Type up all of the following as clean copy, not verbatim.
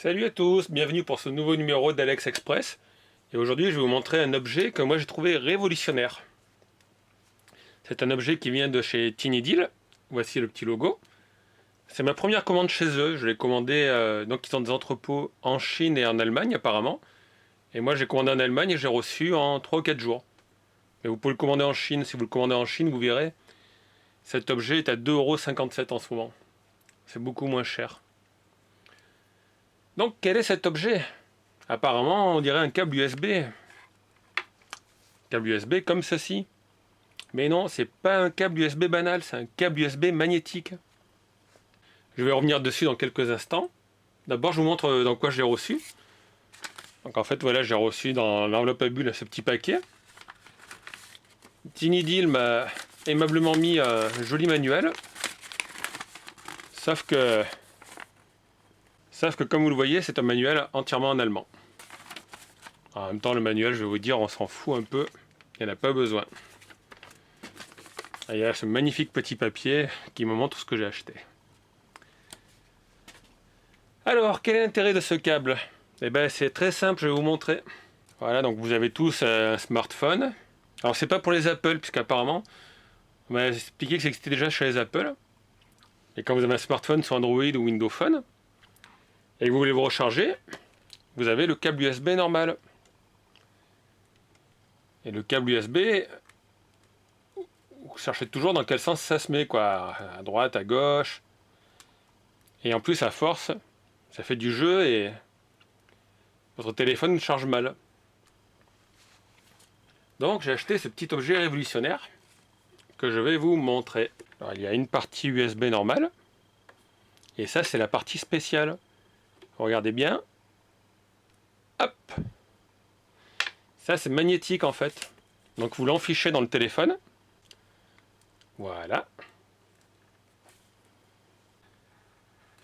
Salut à tous, bienvenue pour ce nouveau numéro d'Alex Express. Et aujourd'hui, je vais vous montrer un objet que moi j'ai trouvé révolutionnaire. C'est un objet qui vient de chez Tinydeal. Voici le petit logo. C'est ma première commande chez eux. Je l'ai commandé, donc ils ont des entrepôts en Chine et en Allemagne apparemment. Et moi j'ai commandé en Allemagne et j'ai reçu en 3 ou 4 jours. Mais vous pouvez le commander en Chine. Si vous le commandez en Chine, vous verrez, cet objet est à 2,57 € en ce moment. C'est beaucoup moins cher. Donc quel est cet objet? Apparemment, on dirait un câble USB. Câble USB comme ceci. Mais non, c'est pas un câble USB banal, c'est un câble USB magnétique. Je vais revenir dessus dans quelques instants. D'abord, je vous montre dans quoi je l'ai reçu. Donc en fait, voilà, j'ai reçu dans l'enveloppe à bulles ce petit paquet. Tinydeal m'a aimablement mis un joli manuel. Sauf que comme vous le voyez, c'est un manuel entièrement en allemand. En même temps, le manuel, je vais vous dire, on s'en fout un peu. Il n'y en a pas besoin. Et il y a ce magnifique petit papier qui me montre ce que j'ai acheté. Alors, quel est l'intérêt de ce câble? Eh bien, c'est très simple, je vais vous montrer. Voilà, donc vous avez tous un smartphone. Alors, c'est pas pour les Apple, puisqu'apparemment, on m'a expliqué que ça existait déjà chez les Apple. Et quand vous avez un smartphone sur Android ou Windows Phone, et que vous voulez vous recharger, vous avez le câble USB normal. Et le câble USB, vous cherchez toujours dans quel sens ça se met, quoi. À droite, à gauche. Et en plus, à force, ça fait du jeu et votre téléphone charge mal. Donc j'ai acheté ce petit objet révolutionnaire que je vais vous montrer. Alors, il y a une partie USB normale et ça c'est la partie spéciale. Regardez bien. Hop. Ça c'est magnétique en fait. Donc vous l'enfichez dans le téléphone. Voilà.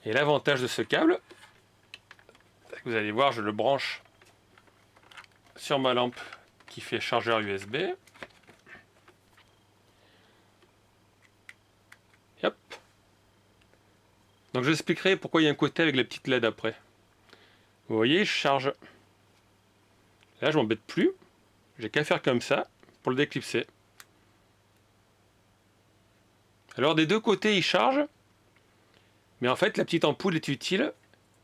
Et l'avantage de ce câble, vous allez voir, je le branche sur ma lampe qui fait chargeur USB. Et hop. Donc je vous expliquerai pourquoi il y a un côté avec la petite LED après. Vous voyez, je charge. Là, je m'embête plus. J'ai qu'à faire comme ça pour le déclipser. Alors des deux côtés, il charge. Mais en fait, la petite ampoule est utile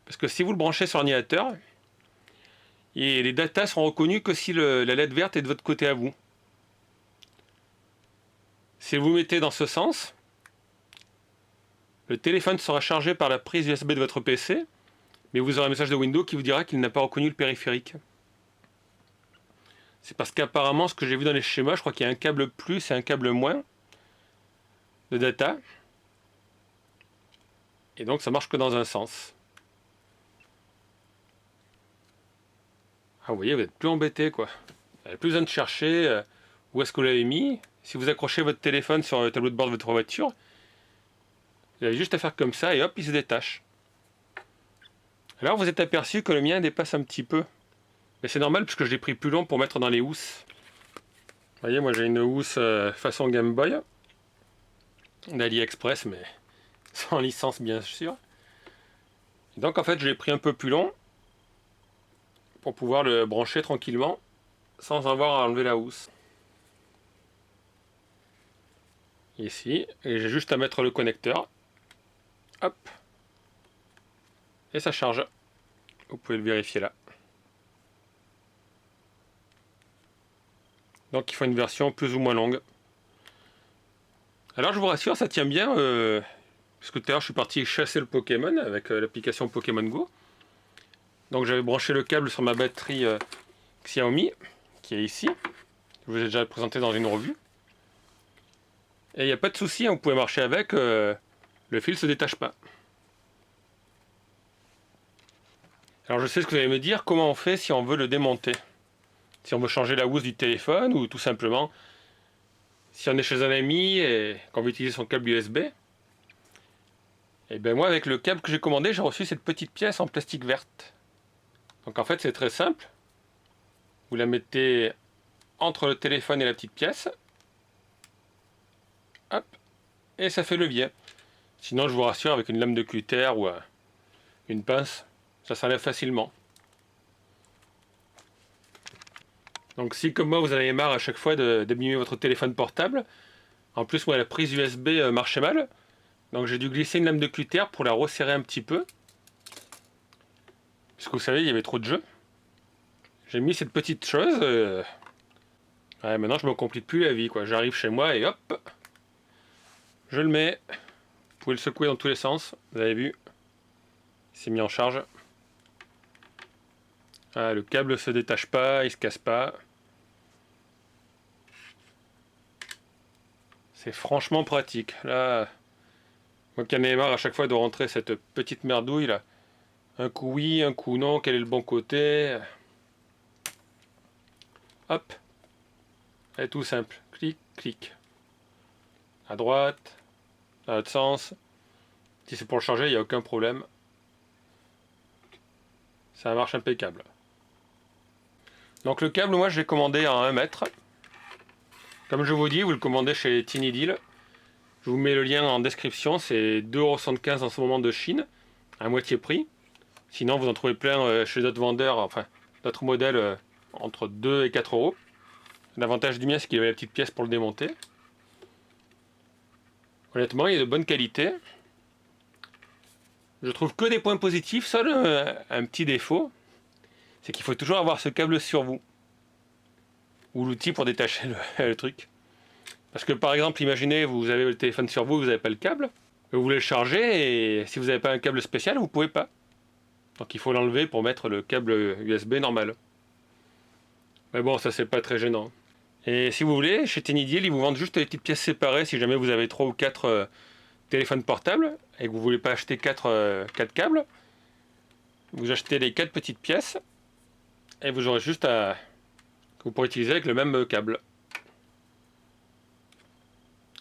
parce que si vous le branchez sur l'ordinateur, et les datas seront reconnues que si la LED verte est de votre côté à vous. Si vous mettez dans ce sens, le téléphone sera chargé par la prise USB de votre PC, mais vous aurez un message de Windows qui vous dira qu'il n'a pas reconnu le périphérique. C'est parce qu'apparemment, ce que j'ai vu dans les schémas, je crois qu'il y a un câble plus et un câble moins de data. Et donc ça marche que dans un sens. Ah, vous voyez, vous n'êtes plus embêté, quoi. Vous n'avez plus besoin de chercher où est-ce que vous l'avez mis. Si vous accrochez votre téléphone sur le tableau de bord de votre voiture, vous avez juste à faire comme ça et hop, il se détache. Alors vous êtes aperçu que le mien dépasse un petit peu. Mais c'est normal puisque je l'ai pris plus long pour mettre dans les housses. Vous voyez, moi j'ai une housse façon Game Boy d'AliExpress, mais sans licence bien sûr. Et donc en fait je l'ai pris un peu plus long pour pouvoir le brancher tranquillement sans avoir à enlever la housse. Ici, et j'ai juste à mettre le connecteur. Hop. Et ça charge. Vous pouvez le vérifier là. Donc il faut une version plus ou moins longue. Alors je vous rassure, ça tient bien. Parce que tout à l'heure je suis parti chasser le Pokémon avec l'application Pokémon Go. Donc j'avais branché le câble sur ma batterie Xiaomi, qui est ici. Je vous ai déjà présenté dans une revue. Et il n'y a pas de souci, hein, vous pouvez marcher avec, le fil ne se détache pas. Alors je sais ce que vous allez me dire, comment on fait si on veut le démonter? Si on veut changer la housse du téléphone, ou tout simplement, si on est chez un ami et qu'on veut utiliser son câble USB. Et bien moi, avec le câble que j'ai commandé, j'ai reçu cette petite pièce en plastique verte. Donc en fait, c'est très simple. Vous la mettez entre le téléphone et la petite pièce. Hop. Et ça fait levier. Sinon, je vous rassure, avec une lame de cutter ou une pince, Ça s'enlève facilement. Donc si comme moi vous en avez marre à chaque fois d'abîmer votre téléphone portable, en plus moi la prise USB marchait mal, donc j'ai dû glisser une lame de cutter pour la resserrer un petit peu. Puisque vous savez il y avait trop de jeux. J'ai mis cette petite chose. Ouais, maintenant je me complique plus la vie quoi. J'arrive chez moi et hop, je le mets. Vous pouvez le secouer dans tous les sens, vous avez vu. Il s'est mis en charge. Ah, le câble se détache pas, il se casse pas. C'est franchement pratique. Là, moi qui en ai marre à chaque fois de rentrer cette petite merdouille là. Un coup oui, un coup non, quel est le bon côté? Hop. C'est tout simple. Clic, clic. À droite, dans l'autre sens. Si c'est pour le charger, il n'y a aucun problème. Ça marche impeccable. Donc le câble, moi je l'ai commandé à 1 mètre. Comme je vous dis, vous le commandez chez TinyDeal. Je vous mets le lien en description. C'est 2,75 € en ce moment de Chine, à moitié prix. Sinon, vous en trouvez plein chez d'autres vendeurs, enfin d'autres modèles entre 2 et 4 €. L'avantage du mien, c'est qu'il avait la petite pièce pour le démonter. Honnêtement, il est de bonne qualité. Je trouve que des points positifs. Seul un petit défaut, c'est qu'il faut toujours avoir ce câble sur vous. Ou l'outil pour détacher le truc. Parce que par exemple, imaginez, vous avez le téléphone sur vous, vous n'avez pas le câble. Vous voulez le charger et si vous n'avez pas un câble spécial, vous ne pouvez pas. Donc il faut l'enlever pour mettre le câble USB normal. Mais bon, ça c'est pas très gênant. Et si vous voulez, chez TinyDeal, ils vous vendent juste des petites pièces séparées si jamais vous avez 3 ou 4 téléphones portables et que vous voulez pas acheter 4 câbles. Vous achetez les 4 petites pièces et vous aurez juste à... que vous pourrez utiliser avec le même câble.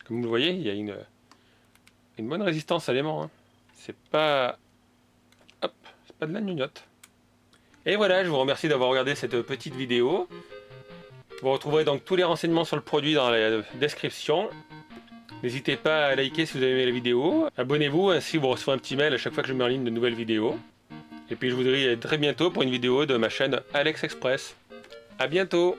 Comme vous le voyez, il y a une bonne résistance à l'aimant. Hein. C'est pas... Hop, c'est pas de la gnognotte. Et voilà, je vous remercie d'avoir regardé cette petite vidéo. Vous retrouverez donc tous les renseignements sur le produit dans la description. N'hésitez pas à liker si vous avez aimé la vidéo. Abonnez-vous, ainsi vous recevrez un petit mail à chaque fois que je mets en ligne de nouvelles vidéos. Et puis je vous dis à très bientôt pour une vidéo de ma chaîne Alex Express. A bientôt!